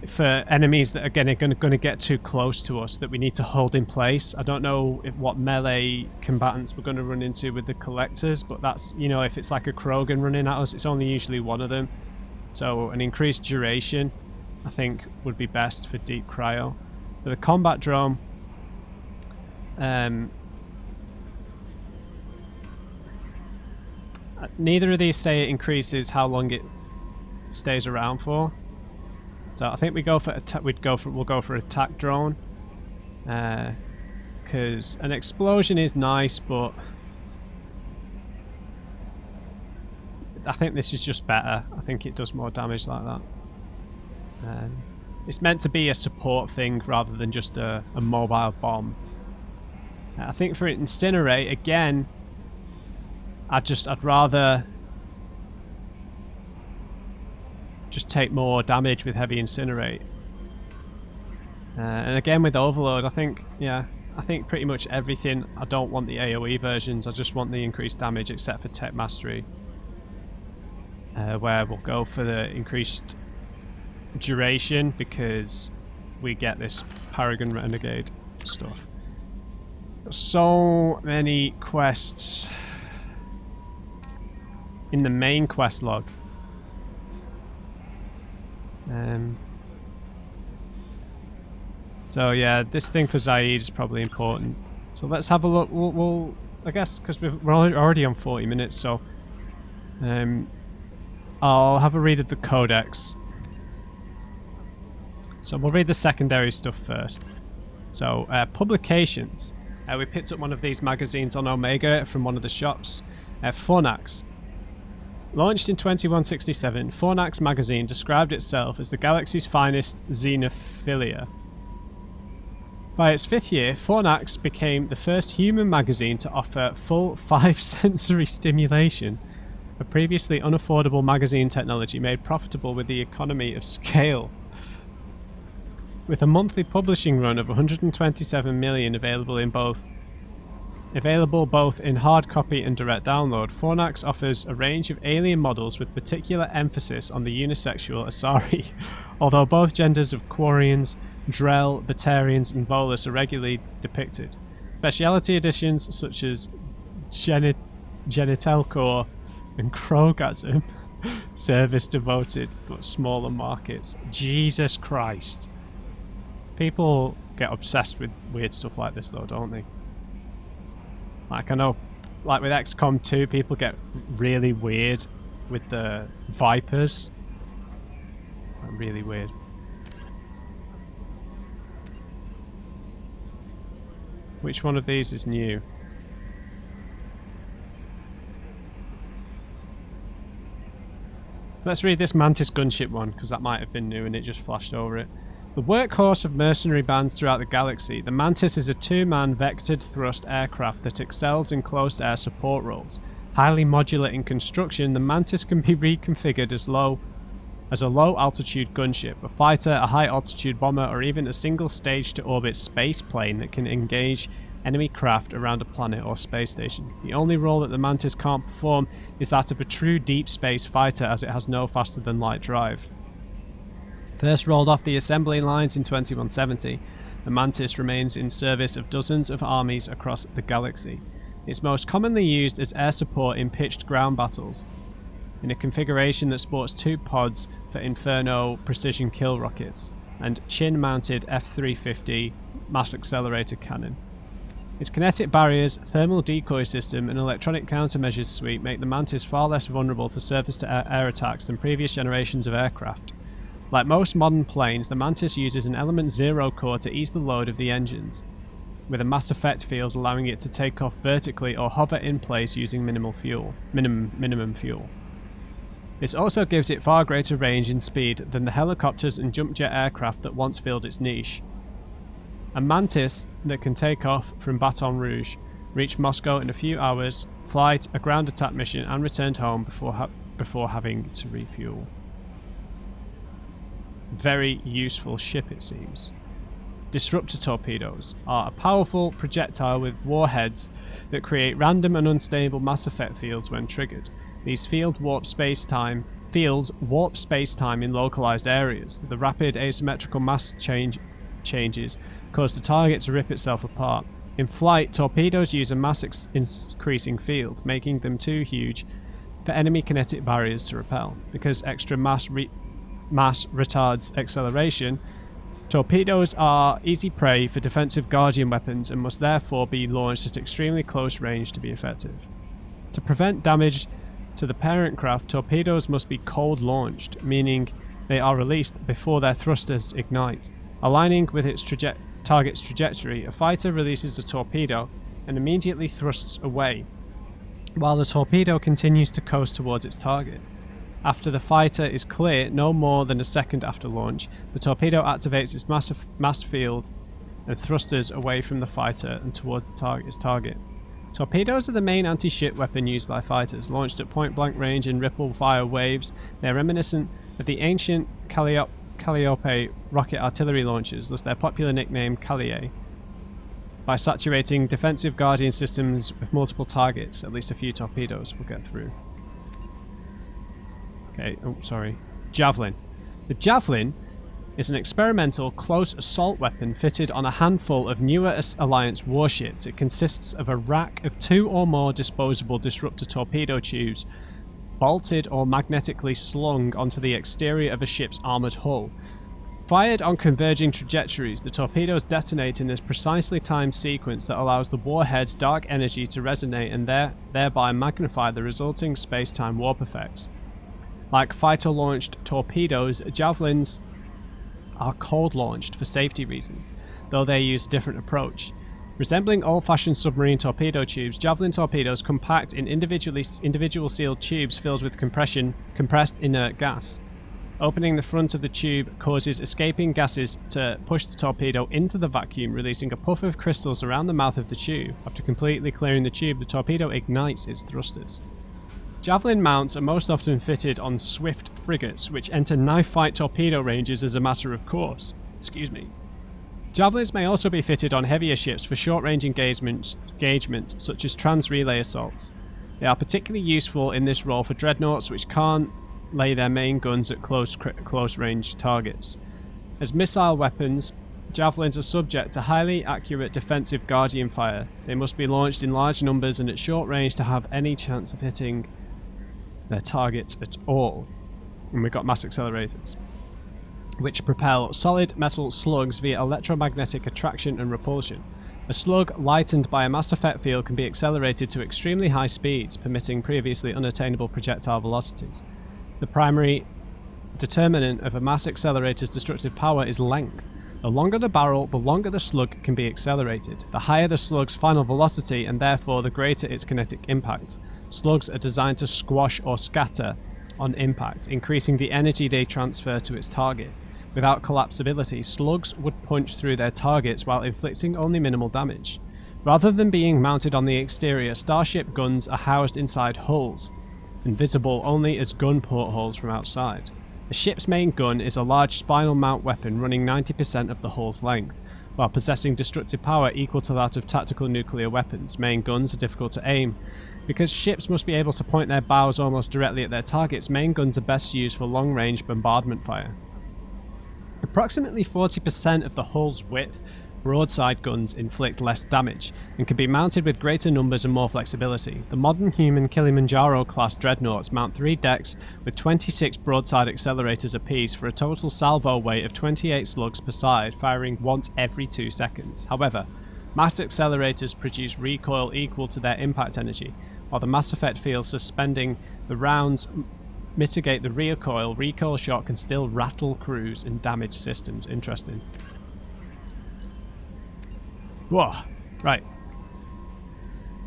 for enemies that are going to get too close to us that we need to hold in place. I don't know what melee combatants we're going to run into with the collectors, but that's, you know, if it's like a Krogan running at us, it's only usually one of them. So an increased duration, I think, would be best for Deep Cryo. For the combat drone, neither of these say it increases how long it stays around for. So I think we go for we'll go for attack drone, because an explosion is nice, but I think this is just better. I think it does more damage like that. It's meant to be a support thing rather than just a mobile bomb. I think for incinerate, again, I'd rather just take more damage with heavy incinerate. And again with overload, I think pretty much everything. I don't want the AoE versions, I just want the increased damage, except for Tech Mastery, where we'll go for the increased duration because we get this Paragon Renegade stuff. So many quests in the main quest log. So yeah, this thing for Zaid is probably important. So let's have a look. We'll I guess because we're already on 40 minutes, so I'll have a read of the Codex. So we'll read the secondary stuff first. So publications. We picked up one of these magazines on Omega from one of the shops. Fornax. Launched in 2167, Fornax magazine described itself as the galaxy's finest xenophilia. By its 5th year, Fornax became the first human magazine to offer full 5-sensory stimulation, a previously unaffordable magazine technology made profitable with the economy of scale. With a monthly publishing run of 127 million available both in hard copy and direct download, Fornax offers a range of alien models with particular emphasis on the unisexual Asari, although both genders of Quarians, Drell, Batarians and Volus are regularly depicted. Speciality editions such as Genitalcore and Krogasm service devoted but smaller markets. Jesus Christ. People get obsessed with weird stuff like this though, don't they? Like I know, like with XCOM 2, people get really weird with the Vipers. Like, really weird. Which one of these is new? Let's read this Mantis gunship one, because that might have been new and it just flashed over it. The workhorse of mercenary bands throughout the galaxy, the Mantis is a 2-man vectored thrust aircraft that excels in closed air support roles. Highly modular in construction, the Mantis can be reconfigured as a low-altitude gunship, a fighter, a high-altitude bomber, or even a single stage-to-orbit space plane that can engage enemy craft around a planet or space station. The only role that the Mantis can't perform is that of a true deep space fighter, as it has no faster-than-light drive. First rolled off the assembly lines in 2170, the Mantis remains in service of dozens of armies across the galaxy. It's most commonly used as air support in pitched ground battles, in a configuration that sports 2 pods for Inferno precision kill rockets, and chin-mounted F-350 mass accelerator cannon. Its kinetic barriers, thermal decoy system, and electronic countermeasures suite make the Mantis far less vulnerable to surface-to-air attacks than previous generations of aircraft. Like most modern planes, the Mantis uses an Element 0 core to ease the load of the engines, with a mass effect field allowing it to take off vertically or hover in place using minimum fuel. This also gives it far greater range and speed than the helicopters and jump jet aircraft that once filled its niche. A Mantis that can take off from Baton Rouge, reach Moscow in a few hours, fly a ground attack mission and returned home before having to refuel. Very useful ship, it seems. Disruptor torpedoes are a powerful projectile with warheads that create random and unstable mass effect fields when triggered. These fields warp space-time in localized areas. The rapid asymmetrical mass changes cause the target to rip itself apart. In flight, torpedoes use a mass increasing field, making them too huge for enemy kinetic barriers to repel. Because extra mass retards acceleration, torpedoes are easy prey for defensive Guardian weapons and must therefore be launched at extremely close range to be effective. To prevent damage to the parent craft, torpedoes must be cold launched, meaning they are released before their thrusters ignite. Aligning with its target's trajectory, a fighter releases a torpedo and immediately thrusts away, while the torpedo continues to coast towards its target. After the fighter is clear, no more than a second after launch, the torpedo activates its mass field and thrusters away from the fighter and towards its target. Torpedoes are the main anti-ship weapon used by fighters. Launched at point-blank range in ripple-fire waves, they are reminiscent of the ancient Calliope rocket artillery launchers, thus their popular nickname Callier. By saturating defensive Guardian systems with multiple targets, at least a few torpedoes will get through. Okay, oh, sorry. Javelin. The Javelin is an experimental close assault weapon fitted on a handful of newer Alliance warships. It consists of a rack of 2 or more disposable disruptor torpedo tubes bolted or magnetically slung onto the exterior of a ship's armoured hull. Fired on converging trajectories, the torpedoes detonate in this precisely timed sequence that allows the warhead's dark energy to resonate and thereby magnify the resulting space-time warp effects. Like fighter-launched torpedoes, javelins are cold-launched for safety reasons, though they use a different approach. Resembling old-fashioned submarine torpedo tubes, javelin torpedoes compact in individual sealed tubes filled with compressed inert gas. Opening the front of the tube causes escaping gases to push the torpedo into the vacuum, releasing a puff of crystals around the mouth of the tube. After completely clearing the tube, the torpedo ignites its thrusters. Javelin mounts are most often fitted on swift frigates, which enter knife-fight torpedo ranges as a matter of course. Javelins may also be fitted on heavier ships for short-range engagements such as trans-relay assaults. They are particularly useful in this role for dreadnoughts which can't lay their main guns at close-range targets. As missile weapons, javelins are subject to highly accurate defensive Guardian fire. They must be launched in large numbers and at short range to have any chance of hitting their targets at all. And we've got mass accelerators, which propel solid metal slugs via electromagnetic attraction and repulsion. A slug lightened by a mass effect field can be accelerated to extremely high speeds, permitting previously unattainable projectile velocities. The primary determinant of a mass accelerator's destructive power is length. The longer the barrel, the longer the slug can be accelerated. The higher the slug's final velocity, and therefore the greater its kinetic impact. Slugs are designed to squash or scatter on impact, increasing the energy they transfer to its target. Without collapsibility, slugs would punch through their targets while inflicting only minimal damage. Rather than being mounted on the exterior, starship guns are housed inside hulls, and visible only as gun portholes from outside. A ship's main gun is a large spinal mount weapon running 90% of the hull's length. While possessing destructive power equal to that of tactical nuclear weapons, main guns are difficult to aim. Because ships must be able to point their bows almost directly at their targets, main guns are best used for long-range bombardment fire. Approximately 40% of the hull's width, broadside guns inflict less damage, and can be mounted with greater numbers and more flexibility. The modern human Kilimanjaro-class dreadnoughts mount 3 decks with 26 broadside accelerators apiece for a total salvo weight of 28 slugs per side, firing once every 2 seconds. However, mass accelerators produce recoil equal to their impact energy, while the mass effect fields suspending the rounds mitigate the recoil. Recoil shot can still rattle crews and damage systems. Interesting. Whoa, right.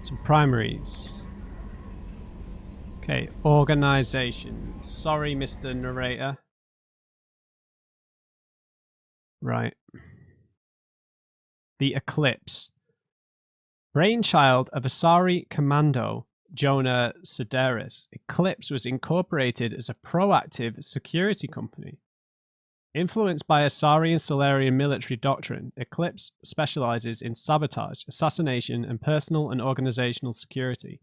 Some primaries. Okay, organization. Sorry, Mr. Narrator. Right. The Eclipse. Brainchild of Asari Commando Jonah Sedaris, Eclipse was incorporated as a proactive security company. Influenced by Asari and Solarian military doctrine, Eclipse specializes in sabotage, assassination, and personal and organizational security.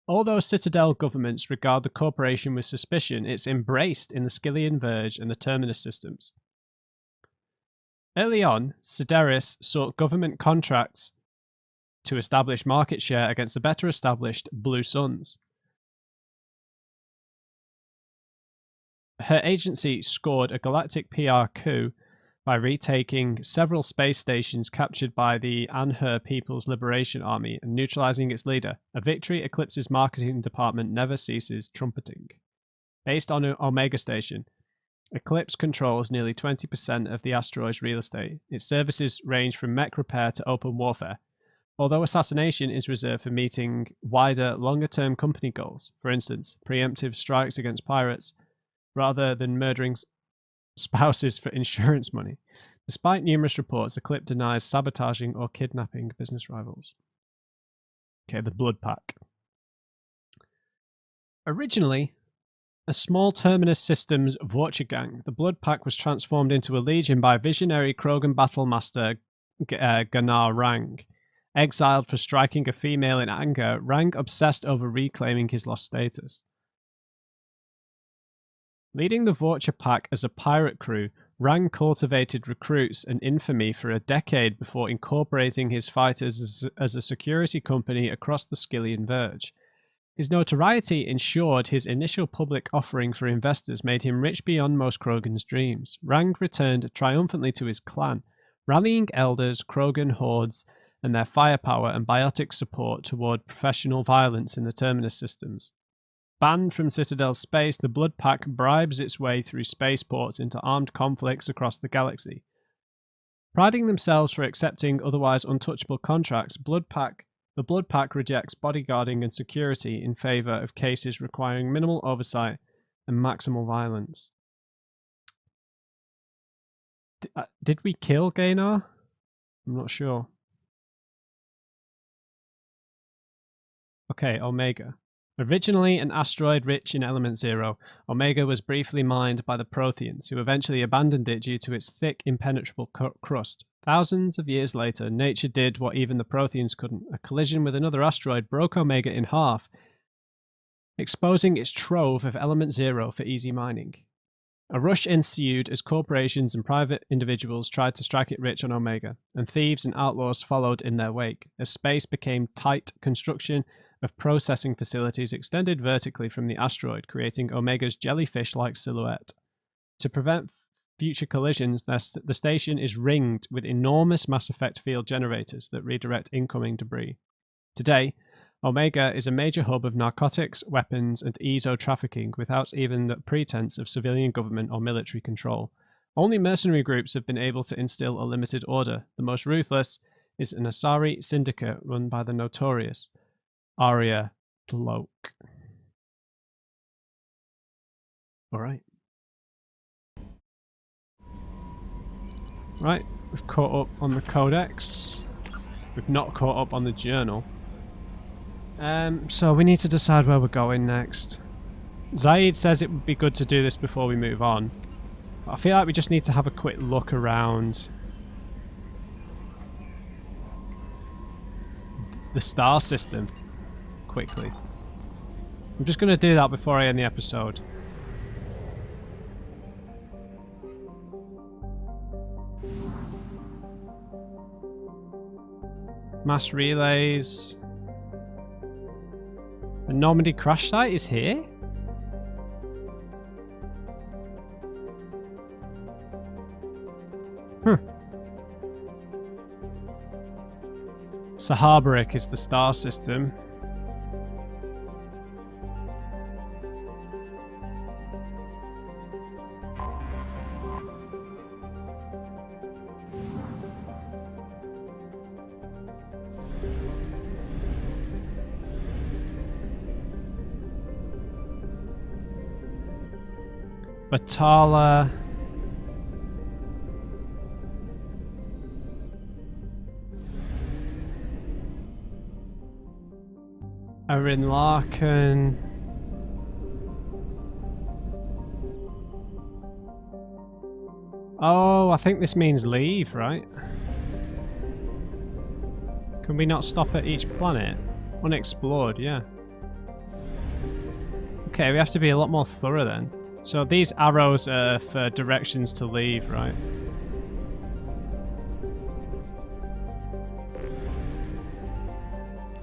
Although Citadel governments regard the corporation with suspicion, it's embraced in the Skyllian Verge and the Terminus systems. Early on, Sedaris sought government contracts to establish market share against the better established Blue Suns. Her agency scored a galactic PR coup by retaking several space stations captured by the Anhur People's Liberation Army and neutralizing its leader, a victory Eclipse's marketing department never ceases trumpeting. Based on an Omega Station, Eclipse controls nearly 20% of the asteroid's real estate. Its services range from mech repair to open warfare. Although assassination is reserved for meeting wider, longer-term company goals, for instance, preemptive strikes against pirates, rather than murdering spouses for insurance money. Despite numerous reports, the clip denies sabotaging or kidnapping business rivals. Okay, the Blood Pack. Originally a small Terminus Systems Vorcha gang, the Blood Pack was transformed into a legion by visionary Krogan battlemaster Ganar Rang. Exiled for striking a female in anger, Rang obsessed over reclaiming his lost status. Leading the Vorcha Pack as a pirate crew, Rang cultivated recruits and infamy for a decade before incorporating his fighters as a security company across the Skyllian Verge. His notoriety ensured his initial public offering for investors made him rich beyond most Krogan's dreams. Rang returned triumphantly to his clan, rallying elders, Krogan hordes, and their firepower and biotic support toward professional violence in the Terminus systems. Banned from Citadel space, the Blood Pack bribes its way through spaceports into armed conflicts across the galaxy. Priding themselves for accepting otherwise untouchable contracts, the Blood Pack rejects bodyguarding and security in favor of cases requiring minimal oversight and maximal violence. Did we kill Ganar? I'm not sure. Okay, Omega. Originally an asteroid rich in element 0, Omega was briefly mined by the Protheans, who eventually abandoned it due to its thick, impenetrable crust. Thousands of years later, nature did what even the Protheans couldn't. A collision with another asteroid broke Omega in half, exposing its trove of element 0 for easy mining. A rush ensued as corporations and private individuals tried to strike it rich on Omega, and thieves and outlaws followed in their wake, as space became tight. Construction of processing facilities extended vertically from the asteroid, creating Omega's jellyfish-like silhouette. To prevent future collisions, the station is ringed with enormous mass effect field generators that redirect incoming debris. Today, Omega is a major hub of narcotics, weapons, and ESO trafficking without even the pretense of civilian government or military control. Only mercenary groups have been able to instill a limited order. The most ruthless is an Asari syndicate run by the notorious Arya Tloak. Alright. Right, we've caught up on the Codex. We've not caught up on the journal. So we need to decide where we're going next. Zaid says it would be good to do this before we move on. But I feel like we just need to have a quick look around the star system quickly. I'm just going to do that before I end the episode. Mass relays. The Normandy crash site is here? Sahabarik is the star system. Batala. Erin Larkin. Oh, I think this means leave, right? Can we not stop at each planet? Unexplored, yeah. Okay, we have to be a lot more thorough then. So these arrows are for directions to leave, right?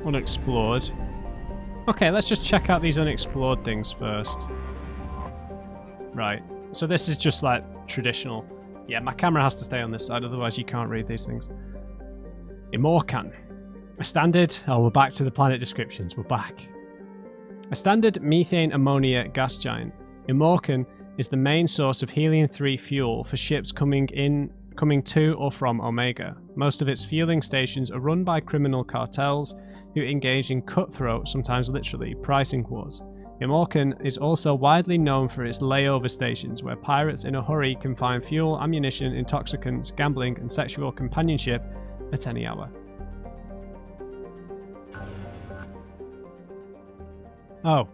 Unexplored. Okay, let's just check out these unexplored things first. Right, so this is just like traditional. Yeah, my camera has to stay on this side, otherwise you can't read these things. Imorcan. A standard... Oh, we're back to the planet descriptions. We're back. A standard methane ammonia gas giant. Imorcan is the main source of helium-3 fuel for ships coming in coming to or from Omega. Most of its fueling stations are run by criminal cartels who engage in cutthroat, sometimes literally, pricing wars. Imorcan is also widely known for its layover stations, where pirates in a hurry can find fuel, ammunition, intoxicants, gambling, and sexual companionship at any hour. Oh.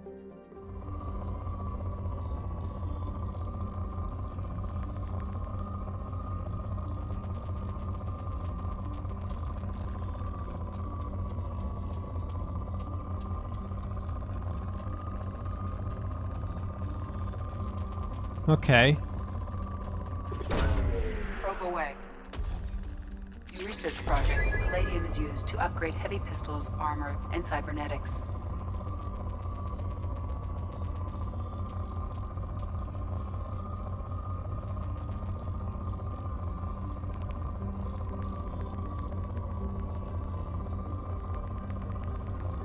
Okay. Probe away. In research projects, palladium is used to upgrade heavy pistols, armor, and cybernetics.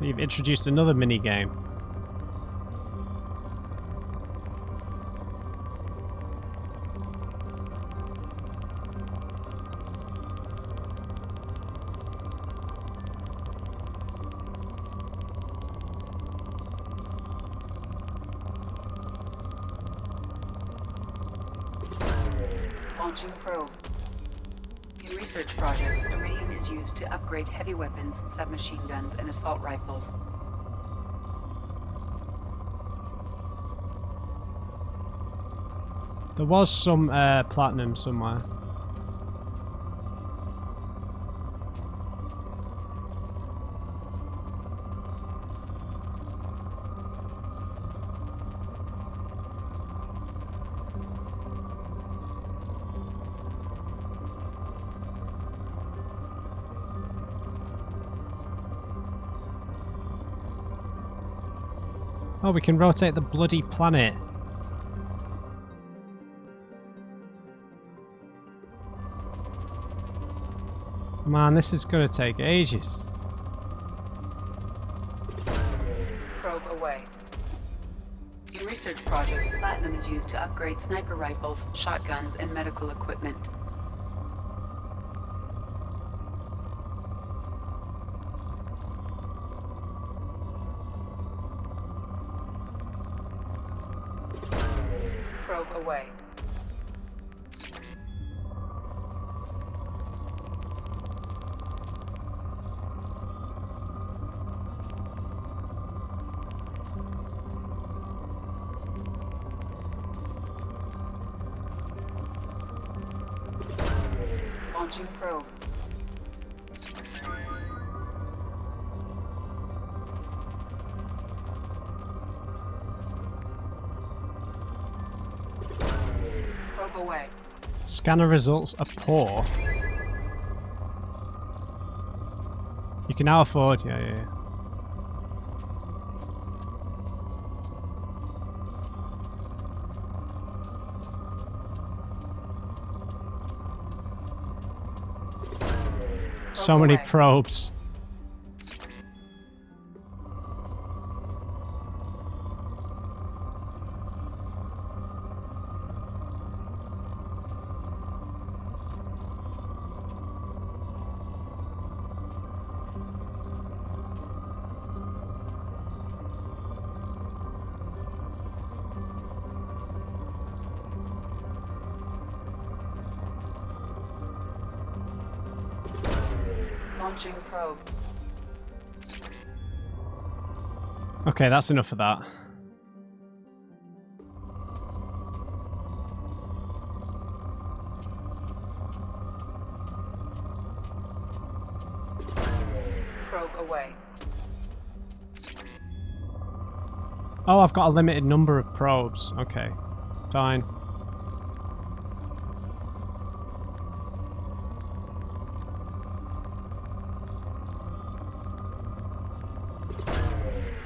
You've introduced another mini game. Launching probe. In research projects, iridium is used to upgrade heavy weapons, submachine guns, and assault rifles. There was some platinum somewhere. Oh, we can rotate the bloody planet. Man, this is gonna take ages. Probe away. In research projects, platinum is used to upgrade sniper rifles, shotguns, and medical equipment. Probe away. Launching probe. Probe away. Scanner results are poor. You can now afford, yeah. So many probes. Launching probe. Okay, that's enough of that. Probe away. Oh, I've got a limited number of probes. Okay, fine.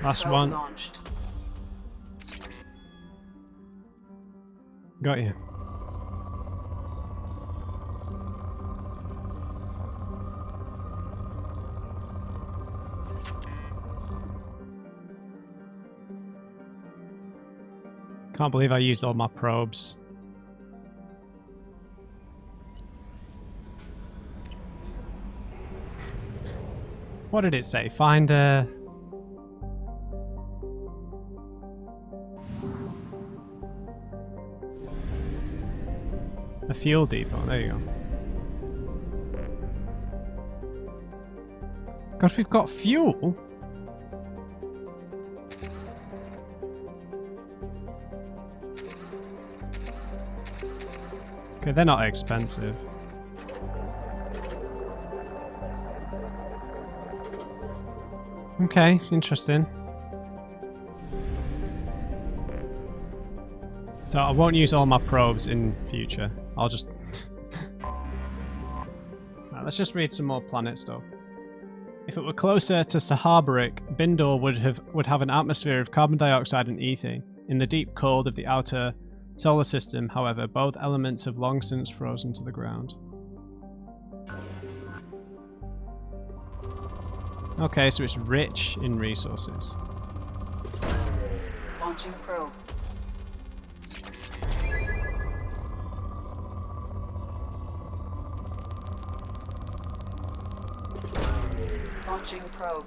Last Probe one. Launched. Got you. Can't believe I used all my probes. What did it say? Find a fuel depot. There you go. God, we've got fuel. Okay, they're not expensive. Okay, interesting. So I won't use all my probes in future. I'll just... Right, let's just read some more planet stuff. If it were closer to Sahabarik, Bindor would have an atmosphere of carbon dioxide and ethane. In the deep cold of the outer solar system, however, both elements have long since frozen to the ground. Okay, so it's rich in resources. Launching probe. Launching probe.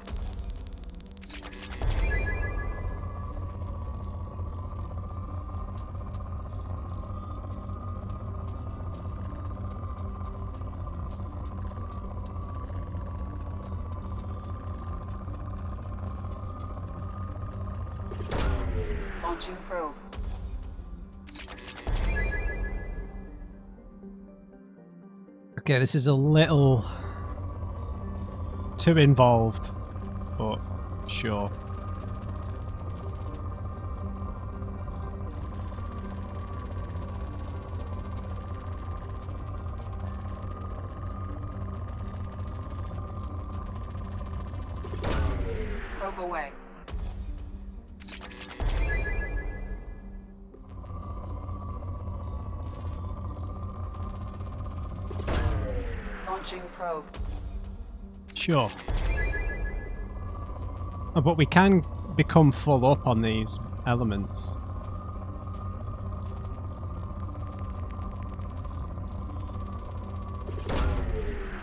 Launching probe. Okay, this is a little too involved, but sure. Probe away. Launching probe. Sure. Oh, but we can become full up on these elements.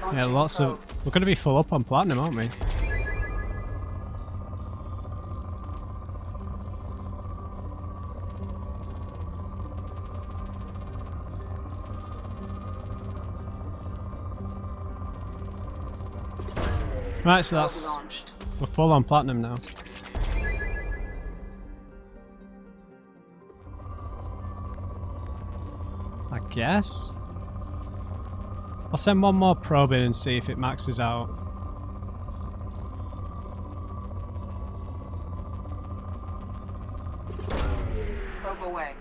Launching Yeah, lots probe. of... We're going to be full up on platinum, aren't we? Right, so that's... Launched. We're full on platinum now. I guess? I'll send one more probe in and see if it maxes out. Probe away.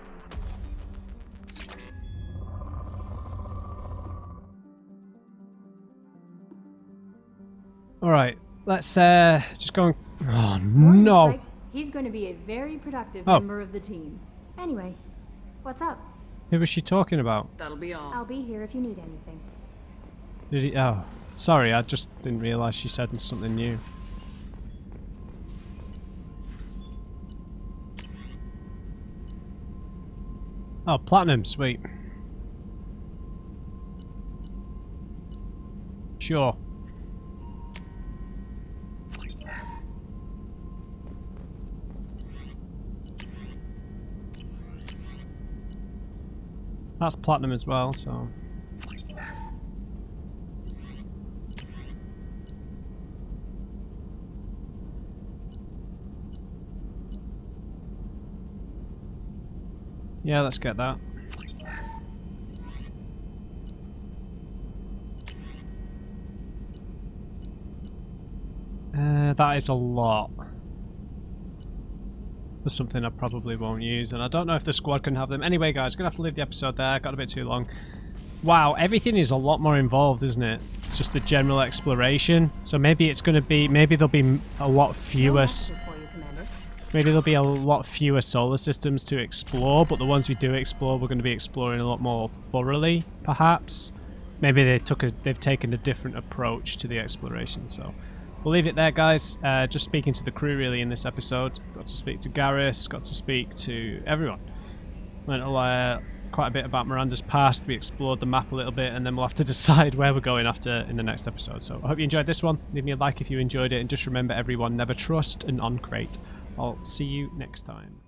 Alright, let's just go and... Oh Morgan's no! psych. He's going to be a very productive Oh. member of the team. Anyway, what's up? Who was she talking about? That'll be all. I'll be here if you need anything. Did he... Oh, sorry, I just didn't realise she said something new. Oh, platinum, sweet. Sure. That's platinum as well, so... Yeah, let's get that. That is a lot. There's something I probably won't use, and I don't know if the squad can have them. Anyway, guys, gonna have to leave the episode there. Got a bit too long. Wow, everything is a lot more involved, isn't it? Just the general exploration. So maybe it's gonna be, maybe there'll be a lot fewer. Maybe there'll be a lot fewer solar systems to explore, but the ones we do explore, we're going to be exploring a lot more thoroughly, perhaps. Maybe they've taken a different approach to the exploration. So we'll leave it there, guys. Just speaking to the crew really in this episode. Got to speak to Garrus, got to speak to everyone. Went a quite a bit about Miranda's past. We explored the map a little bit, and then we'll have to decide where we're going after in the next episode. So I hope you enjoyed this one. Leave me a like if you enjoyed it, and just remember everyone, never trust an on-crate. I'll see you next time.